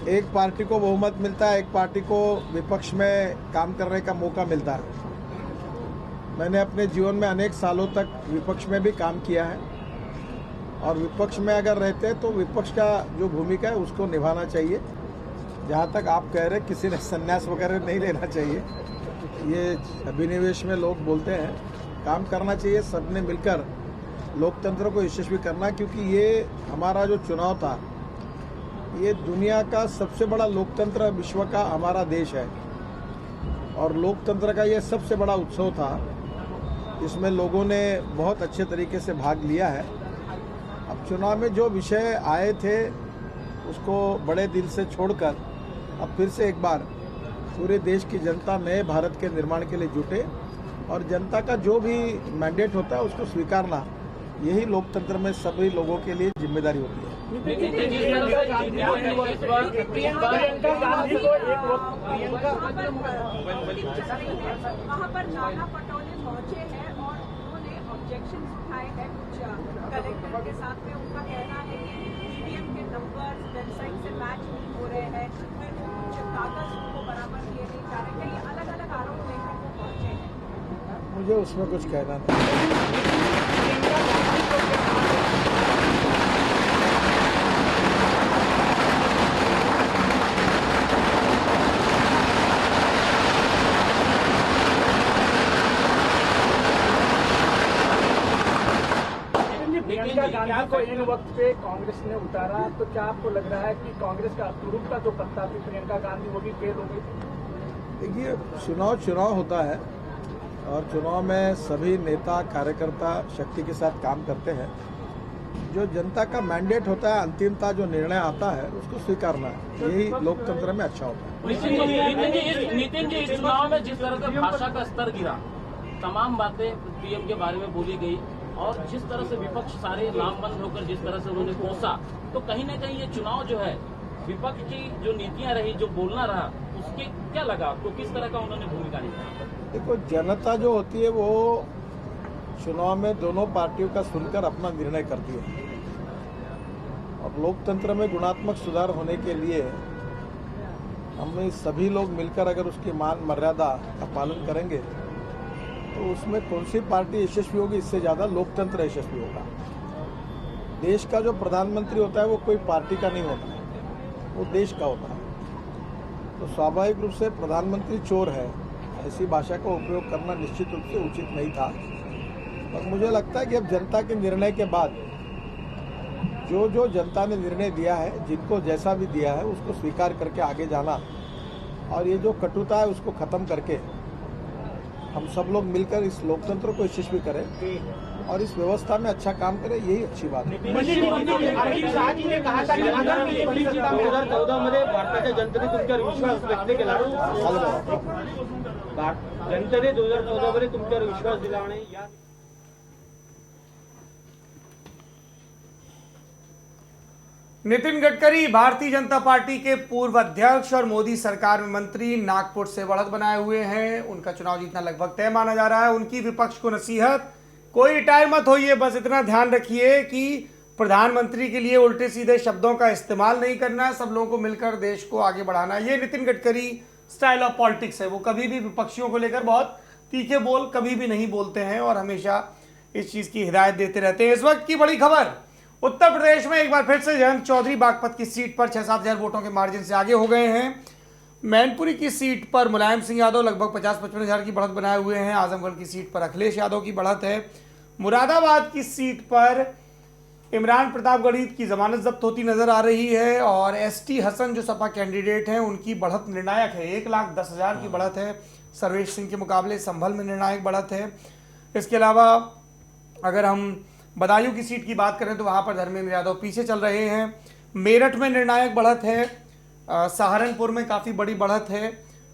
Speaker 5: एक पार्टी को बहुमत मिलता है, एक पार्टी को विपक्ष में काम करने का मौका मिलता है। मैंने अपने जीवन में अनेक सालों तक विपक्ष में भी काम किया है, और विपक्ष में अगर रहते हैं तो विपक्ष का जो भूमिका है उसको निभाना चाहिए। जहाँ तक आप कह रहे किसी ने संन्यास वगैरह नहीं लेना चाहिए, ये अभिनिवेश में लोग बोलते हैं, काम करना चाहिए सबने मिलकर लोकतंत्र को यशस्वी करना, क्योंकि ये हमारा जो चुनाव था, ये दुनिया का सबसे बड़ा लोकतंत्र विश्व का हमारा देश है, और लोकतंत्र का ये सबसे बड़ा उत्सव था। इसमें लोगों ने बहुत अच्छे तरीके से भाग लिया है। अब चुनाव में जो विषय आए थे उसको बड़े दिल से छोड़कर अब फिर से एक बार पूरे देश की जनता नए भारत के निर्माण के लिए जुटे, और जनता का जो भी मैंडेट होता है उसको स्वीकारना, यही लोकतंत्र में सभी लोगों के लिए जिम्मेदारी होती है।
Speaker 6: वहाँ पर नाना पटोले पहुंचे हैं और उन्होंने ऑब्जेक्शन उठाए हैं कुछ कलेक्टर के साथ में। उनका कहना है कि ईवीएम के नंबर वेबसाइट से मैच नहीं हो रहे हैं, फिर कुछ कागज उनको बराबर किए नहीं जा रहे, कई अलग अलग आरोप लेकर वो पहुंचे हैं।
Speaker 5: मुझे उसमें कुछ कहना नहीं।
Speaker 7: प्रियंका गांधी को इन वक्त पे कांग्रेस ने उतारा, तो क्या आपको लग रहा है कि कांग्रेस का तुरुप का जो पत्ता थी प्रियंका गांधी, वो भी फेल हो गई?
Speaker 5: देखिए, चुनाव होता है, और चुनाव में सभी नेता कार्यकर्ता शक्ति के साथ काम करते हैं। जो जनता का मैंडेट होता है, अंतिमता जो निर्णय आता है उसको स्वीकारना है, यही लोकतंत्र में अच्छा होता है।
Speaker 8: नितिन जी, इस चुनाव में जिस तरह से भाषा का स्तर गिरा, तमाम बातें पीएम के बारे में बोली गई, और जिस तरह से विपक्ष सारे लामबंद होकर जिस तरह से उन्होंने कोसा, तो कहीं न कहीं ये चुनाव जो है विपक्ष की जो नीतियां रही, जो बोलना रहा, उसके क्या लगा आपको, किस तरह का उन्होंने भूमिका निभाई?
Speaker 5: देखो, जनता जो होती है वो चुनाव में दोनों पार्टियों का सुनकर अपना निर्णय करती है, और लोकतंत्र में गुणात्मक सुधार होने के लिए हम सभी लोग मिलकर अगर उसकी मान मर्यादा का पालन करेंगे तो उसमें कौन सी पार्टी यशस्वी होगी, इससे ज़्यादा लोकतंत्र यशस्वी होगा। देश का जो प्रधानमंत्री होता है वो कोई पार्टी का नहीं होता है, वो देश का होता है। तो स्वाभाविक रूप से प्रधानमंत्री चोर है, ऐसी भाषा का उपयोग करना निश्चित रूप से उचित नहीं था। और मुझे लगता है कि अब जनता के निर्णय के बाद जो जो जनता ने निर्णय दिया है, जिनको जैसा भी दिया है, उसको स्वीकार करके आगे जाना और ये जो कटुता है उसको ख़त्म करके हम सब लोग मिलकर इस लोकतंत्र को यशस्वी करें और इस व्यवस्था में अच्छा काम करें, यही अच्छी बात है।
Speaker 7: अमित शाह जी ने कहा था कि अगर
Speaker 9: 2014 मध्ये भारताच्या जनतेने तुमच्यावर विश्वास व्यक्त केला, जनतेने 2014 मध्ये तुमच्यावर विश्वास दिला आणि या
Speaker 1: नितिन गडकरी भारतीय जनता पार्टी के पूर्व अध्यक्ष और मोदी सरकार में मंत्री नागपुर से बढ़त बनाए हुए हैं। उनका चुनाव जीतना लगभग तय माना जा रहा है। उनकी विपक्ष को नसीहत, कोई रिटायर मत होइए, बस इतना ध्यान रखिए कि प्रधानमंत्री के लिए उल्टे सीधे शब्दों का इस्तेमाल नहीं करना है, सब लोगों को मिलकर देश को आगे बढ़ाना है। ये Nitin Gadkari style of politics है। वो कभी भी विपक्षियों को लेकर बहुत तीखे बोल कभी भी नहीं बोलते हैं और हमेशा इस चीज़ की हिदायत देते रहते हैं। इस वक्त की बड़ी खबर, उत्तर प्रदेश में एक बार फिर से जयंत चौधरी बागपत की सीट पर 6-7 हज़ार वोटों के मार्जिन से आगे हो गए हैं। मैनपुरी की सीट पर मुलायम सिंह यादव लगभग 50-55 हज़ार की बढ़त बनाए हुए हैं। आजमगढ़ की सीट पर अखिलेश यादव की बढ़त है। मुरादाबाद की सीट पर इमरान प्रताप गढ़ीत की जमानत जब्त होती नजर आ रही है और एसटी हसन जो सपा कैंडिडेट हैं उनकी बढ़त निर्णायक है। 1,10,000 की बढ़त है। सर्वेश सिंह के मुकाबले संभल में निर्णायक बढ़त है। इसके अलावा अगर हम बदायूं की सीट की बात करें तो वहां पर धर्मेंद्र यादव पीछे चल रहे हैं। मेरठ में निर्णायक बढ़त है। सहारनपुर में काफ़ी बड़ी बढ़त है।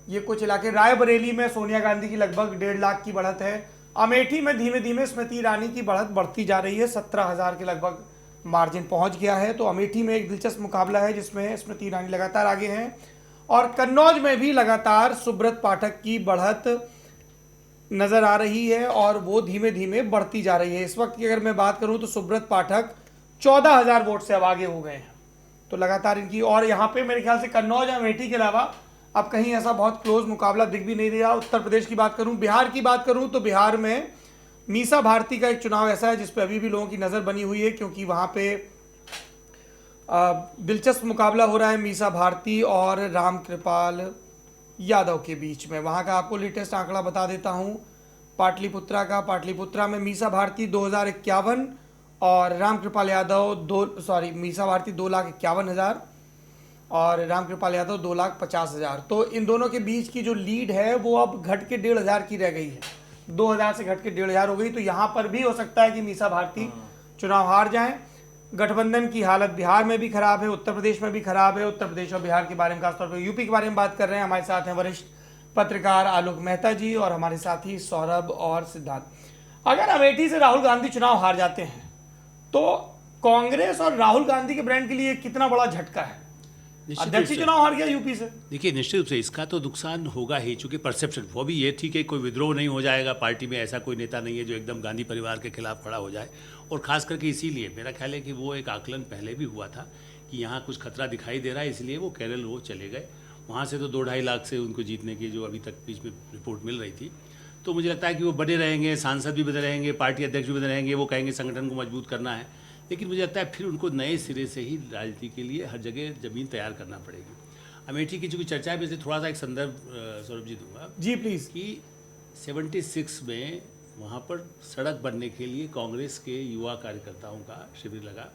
Speaker 1: ये कुछ इलाके, रायबरेली में सोनिया गांधी की लगभग 1.5 लाख की बढ़त है। अमेठी में धीमे धीमे स्मृति ईरानी की बढ़त बढ़ती जा रही है। 17,000 के लगभग मार्जिन पहुंच गया है। तो अमेठी में एक दिलचस्प मुकाबला है जिसमें स्मृति ईरानी लगातार आगे हैं और कन्नौज में भी लगातार सुब्रत पाठक की बढ़त नजर आ रही है और वो धीमे धीमे बढ़ती जा रही है। इस वक्त की अगर मैं बात करूं तो सुब्रत पाठक 14,000 वोट से अब आगे हो गए हैं। तो लगातार इनकी, और यहाँ पे मेरे ख्याल से कन्नौज और अमेठी के अलावा अब कहीं ऐसा बहुत क्लोज मुकाबला दिख भी नहीं रहा। उत्तर प्रदेश की बात करूं, बिहार की बात करूं तो बिहार में मीसा भारती का एक चुनाव ऐसा है जिस पे अभी भी लोगों की नज़र बनी हुई है क्योंकि वहाँ पे दिलचस्प मुकाबला हो रहा है मीसा भारती और रामकृपाल यादव के बीच में। वहाँ का आपको लेटेस्ट आंकड़ा बता देता हूँ पाटलिपुत्रा का। पाटलिपुत्रा में मीसा भारती 2,051 और रामकृपाल यादव मीसा भारती 2,51,000 और रामकृपाल यादव 2,50,000। तो इन दोनों के बीच की जो लीड है वो अब घट के 1,500 की रह गई है। 2,000 से घट के 1,500 हो गई। तो यहाँ पर भी हो सकता है कि मीसा भारती चुनाव हार जाएं। गठबंधन की हालत बिहार में भी खराब है, उत्तर प्रदेश में भी खराब है। उत्तर प्रदेश और बिहार के बारे में खासतौर पर यूपी के बारे में बात कर रहे हैं। हमारे साथ हैं वरिष्ठ पत्रकार आलोक मेहता जी और हमारे साथी सौरभ और सिद्धार्थ। अगर अमेठी से राहुल गांधी चुनाव हार जाते हैं तो कांग्रेस और राहुल गांधी के ब्रांड के लिए कितना बड़ा झटका है? अध्यक्ष चुनाव हार गया यूपी से।
Speaker 2: देखिए, निश्चित रूप से इसका तो नुकसान होगा ही, चूंकि परसेप्शन वो भी ये थी कि कोई विद्रोह नहीं हो जाएगा, पार्टी में ऐसा कोई नेता नहीं है जो एकदम गांधी परिवार के खिलाफ खड़ा हो जाए। और खास करके इसीलिए मेरा ख्याल है कि वो एक आकलन पहले भी हुआ था कि यहाँ कुछ खतरा दिखाई दे रहा है, इसलिए वो केरल वो चले गए। वहाँ से तो 2-2.5 लाख से उनको जीतने की जो अभी तक बीच में रिपोर्ट मिल रही थी। तो मुझे लगता है कि वो बने रहेंगे, सांसद भी बने रहेंगे, पार्टी अध्यक्ष भी बने रहेंगे, वो कहेंगे संगठन को मजबूत करना है। लेकिन मुझे लगता है फिर उनको नए सिरे से ही राजनीति के लिए हर जगह ज़मीन तैयार करना पड़ेगी। अमेठी की चूँकि चर्चा है, वैसे थोड़ा सा एक संदर्भ सौरभ जी दूंगा
Speaker 1: जी प्लीज़,
Speaker 2: कि 76 में वहाँ पर सड़क बनने के लिए कांग्रेस के युवा कार्यकर्ताओं का शिविर लगा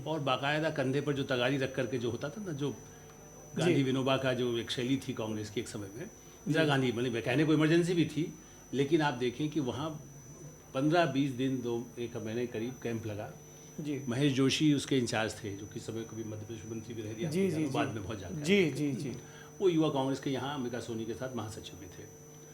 Speaker 2: और बाकायदा कंधे पर जो तगारी रख करके जो होता था ना, जो गांधी विनोबा का जो एक शैली थी कांग्रेस की एक समय में, इंदिरा गांधी मतलब कहने को इमरजेंसी भी थी, लेकिन आप देखें कि वहाँ 15-20 दिन 1 महीने करीब कैंप लगा।
Speaker 1: जी
Speaker 2: महेश जोशी उसके इंचार्ज थे, जो कि समय कभी मध्य प्रदेश मंत्री भी रह दिया,
Speaker 1: जी जी
Speaker 2: बाद में बहुत जाकर
Speaker 1: जी
Speaker 2: वो युवा कांग्रेस के यहाँ अंबिका सोनी के साथ महासचिव भी थे।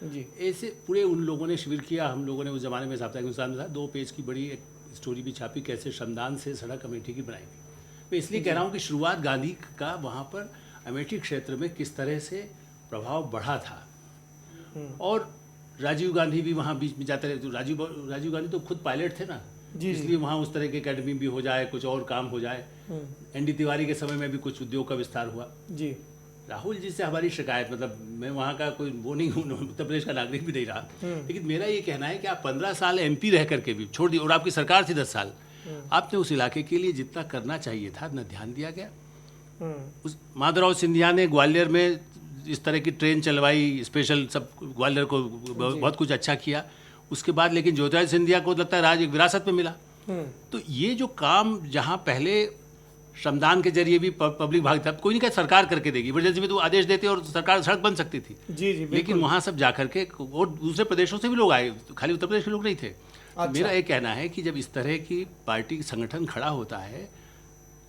Speaker 1: जी
Speaker 2: ऐसे पूरे उन लोगों ने शिविर किया। हम लोगों ने उस ज़माने में साप्ताहिक हिंदुस्तान में था 2 पेज की बड़ी एक स्टोरी भी छापी, कैसे श्रमदान से सड़क अमेठी की बनाई गई। मैं इसलिए कह रहा हूँ कि शुरुआत गांधी का वहाँ पर अमेठी क्षेत्र में किस तरह से प्रभाव बढ़ा था। और राजीव गांधी भी वहाँ बीच में जाते रहे। तो राजीव गांधी तो खुद पायलट थे ना, इसलिए वहाँ उस तरह की एकेडमी भी हो जाए, कुछ और काम हो जाए। एनडी तिवारी के समय में भी कुछ उद्योग का विस्तार हुआ।
Speaker 1: जी
Speaker 2: राहुल जी से हमारी शिकायत, मतलब मैं वहाँ का कोई वो नहीं हूँ, उत्तर प्रदेश का नागरिक भी नहीं रहा, लेकिन मेरा ये कहना है कि आप 15 साल एमपी रह करके भी छोड़ दिए और आपकी सरकार थी 10 साल, आपने उस इलाके के लिए जितना करना चाहिए था न ध्यान दिया गया। उस माधवराव सिंधिया ने ग्वालियर में इस तरह की ट्रेन चलवाई स्पेशल, सब ग्वालियर को बहुत कुछ अच्छा किया। उसके बाद लेकिन ज्योतिरादित्य सिंधिया को लगता है राज एक विरासत में मिला। तो ये जो काम जहाँ पहले श्रमदान के जरिए भी पब्लिक भाग था, कोई नहीं कहा सरकार करके देगी, इमरजेंसी में तो आदेश देते और सरकार सड़क बन सकती थी।
Speaker 1: जी जी,
Speaker 2: लेकिन वहाँ सब जाकर के, और दूसरे प्रदेशों से भी लोग आए, खाली उत्तर प्रदेश के लोग नहीं थे। मेरा ये कहना है कि जब इस तरह की पार्टी संगठन खड़ा होता है,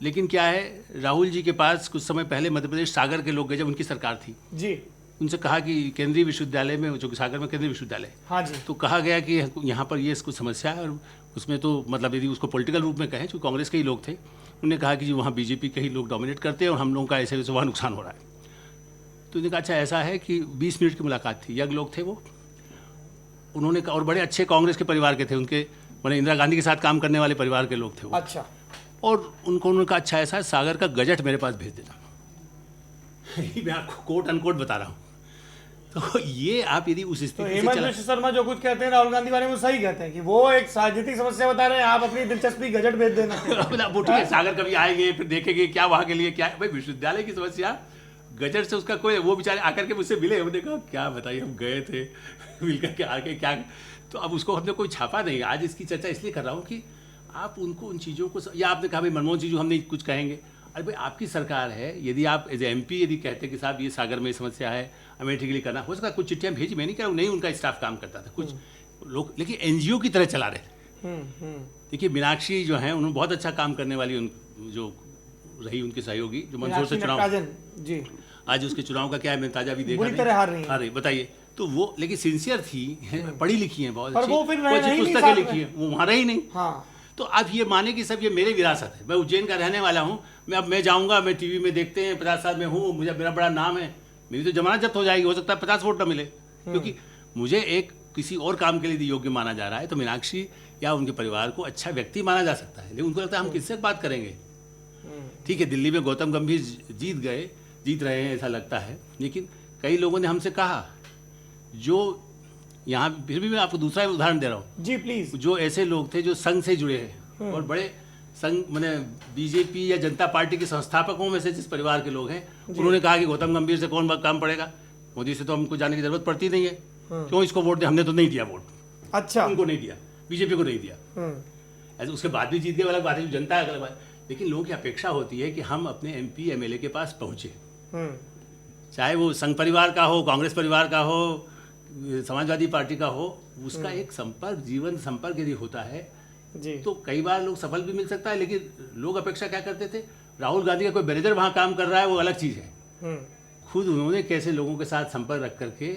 Speaker 2: लेकिन क्या है, राहुल जी के पास कुछ समय पहले मध्य प्रदेश सागर के लोग गए जब उनकी सरकार थी
Speaker 1: जी,
Speaker 2: उनसे कहा कि केंद्रीय विश्वविद्यालय में, जो कि सागर में केंद्रीय विश्वविद्यालय,
Speaker 1: हाँ जी,
Speaker 2: तो कहा गया कि यहाँ पर ये कुछ समस्या है, और उसमें तो मतलब यदि उसको पॉलिटिकल रूप में कहें, क्योंकि कांग्रेस के ही लोग थे, उन्होंने कहा कि वहाँ बीजेपी के ही लोग डोमिनेट करते हैं और हम लोगों का ऐसे वैसे वहाँ नुकसान हो रहा है। तो उन्होंने कहा अच्छा ऐसा है कि 20 मिनट की मुलाकात थी, यंग लोग थे वो, उन्होंने कहा, और बड़े अच्छे कांग्रेस के परिवार के थे, उनके मैंने इंदिरा गांधी के साथ काम करने वाले परिवार के लोग थे वो।
Speaker 1: अच्छा,
Speaker 2: और उन्होंने कहा अच्छा ऐसा है, सागर का गजट मेरे पास भेज देना। ये मैं आपको कोट अनकोट बता रहा हूँ। तो ये आप यदि उस
Speaker 1: तो
Speaker 2: स्थिति से
Speaker 1: हेमंत
Speaker 2: चला,
Speaker 1: विश्व शर्मा जो कुछ कहते हैं राहुल गांधी बारे में, वो सही कहते हैं कि वो एक राजनीतिक समस्या बता रहे हैं, आप अपनी दिलचस्पी गजट भेज देना।
Speaker 2: वो ठीक है, सागर कभी आएंगे फिर देखेंगे क्या वहाँ के लिए क्या है। भाई विश्वविद्यालय की समस्या गजट से उसका कोई, वो बेचारे आकर के मुझसे मिले, उन्होंने कहा क्या बताइए हम गए थे मिलकर के आके क्या, तो अब उसको हमने कोई छापा नहीं। आज इसकी चर्चा इसलिए कर रहा हूँ कि आप उनको उन चीज़ों को, या आपने कहा भाई मनमोहन सिंह जो हम नहीं कुछ कहेंगे, अरे भाई आपकी सरकार है, यदि आप एज MP यदि कहते कि साहब ये सागर में समस्या है, अमेठी के लिए करना, हो सकता है कुछ चिट्ठियाँ भेजी, मैं नहीं कह रहा हूँ नहीं उनका स्टाफ काम करता था, कुछ लोग लेकिन NGO की तरह चला रहे थे। देखिए मीनाक्षी जो हैं उन्होंने बहुत अच्छा काम करने वाली जो रही उनकी सहयोगी, जो मंदसौर से चुनाव,
Speaker 1: जी,
Speaker 2: आज उसके चुनाव का क्या है, मैंने ताजा भी देखा,
Speaker 1: बुरी तरह हार रही है।
Speaker 2: बताइए। तो वो लेकिन सिंसियर थी, पढ़ी लिखी हैं बहुत
Speaker 1: और वो फिर रहे
Speaker 2: अच्छी
Speaker 1: ही नहीं
Speaker 2: पुस्तकें
Speaker 1: साथ
Speaker 2: लिखी
Speaker 1: में।
Speaker 2: हैं, वो वहाँ रही नहीं।
Speaker 1: हाँ,
Speaker 2: तो आप ये माने कि सब ये मेरी विरासत है, मैं उज्जैन का रहने वाला हूँ, मैं जाऊँगा, मैं TV में देखते हैं 50 साल में हूँ, मुझे मेरा बड़ा नाम है, मेरी तो जमानत जब्त हो जाएगी, हो सकता है 50 वोट न मिले, क्योंकि मुझे एक किसी और काम के लिए योग्य माना जा रहा है। तो मीनाक्षी या उनके परिवार को अच्छा व्यक्ति माना जा सकता है, लेकिन उनको लगता है हम किससे बात करेंगे। ठीक है, दिल्ली में गौतम गंभीर जीत रहे हैं ऐसा लगता है, लेकिन कई लोगों ने हमसे कहा, जो यहाँ फिर भी मैं आपको दूसरा उदाहरण दे रहा हूँ
Speaker 1: जी प्लीज,
Speaker 2: जो ऐसे लोग थे जो संघ से जुड़े हैं और बड़े संघ मैंने बीजेपी या जनता पार्टी के संस्थापकों में से जिस परिवार के लोग हैं, उन्होंने कहा कि गौतम गंभीर से कौन काम पड़ेगा, मोदी से तो हमको जाने की जरूरत पड़ती नहीं है, क्यों इसको वोट दे, हमने तो नहीं दिया वोट,
Speaker 1: अच्छा,
Speaker 2: उनको नहीं दिया, बीजेपी को नहीं दिया। ऐसे उसके बाद भी जीत गए अलग बात है, जो जनता है अलग बात, लेकिन लोगों की अपेक्षा होती है कि हम अपने MP MLA के पास पहुँचे, चाहे वो संघ परिवार का हो, कांग्रेस परिवार का हो, समाजवादी पार्टी का हो, उसका एक संपर्क, जीवन संपर्क यदि होता है
Speaker 1: जी,
Speaker 2: तो कई बार लोग सफल भी मिल सकता है। लेकिन लोग अपेक्षा क्या करते थे, राहुल गांधी का कोई मैनेजर वहाँ काम कर रहा है वो अलग चीज़ है, खुद उन्होंने कैसे लोगों के साथ संपर्क रख करके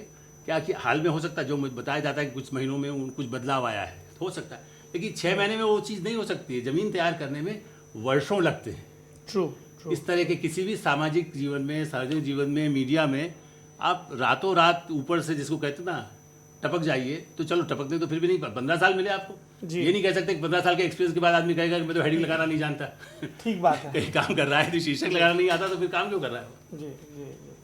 Speaker 2: क्या कि हाल में हो सकता है, जो मुझे बताया जाता है कि कुछ महीनों में कुछ बदलाव आया है, हो सकता है, लेकिन 6 महीने में वो चीज़ नहीं हो सकती है, ज़मीन तैयार करने में वर्षों लगते हैं।
Speaker 1: ट्रू,
Speaker 2: इस तरह के किसी भी सामाजिक जीवन में, सार्वजनिक जीवन में, मीडिया में आप रातों रात ऊपर से जिसको कहते हैं ना टपक जाइए, तो चलो टपकने तो फिर भी नहीं, 15 साल मिले आपको, ये नहीं कह सकते कि 15 साल के एक्सपीरियंस के बाद आदमी कहेगा कि मैं तो हेडिंग लगाना नहीं जानता।
Speaker 1: ठीक बात है,
Speaker 2: कहीं काम कर रहा है तो शीर्षक लगाना नहीं आता तो फिर काम क्यों कर रहा है।
Speaker 1: जी जी जी।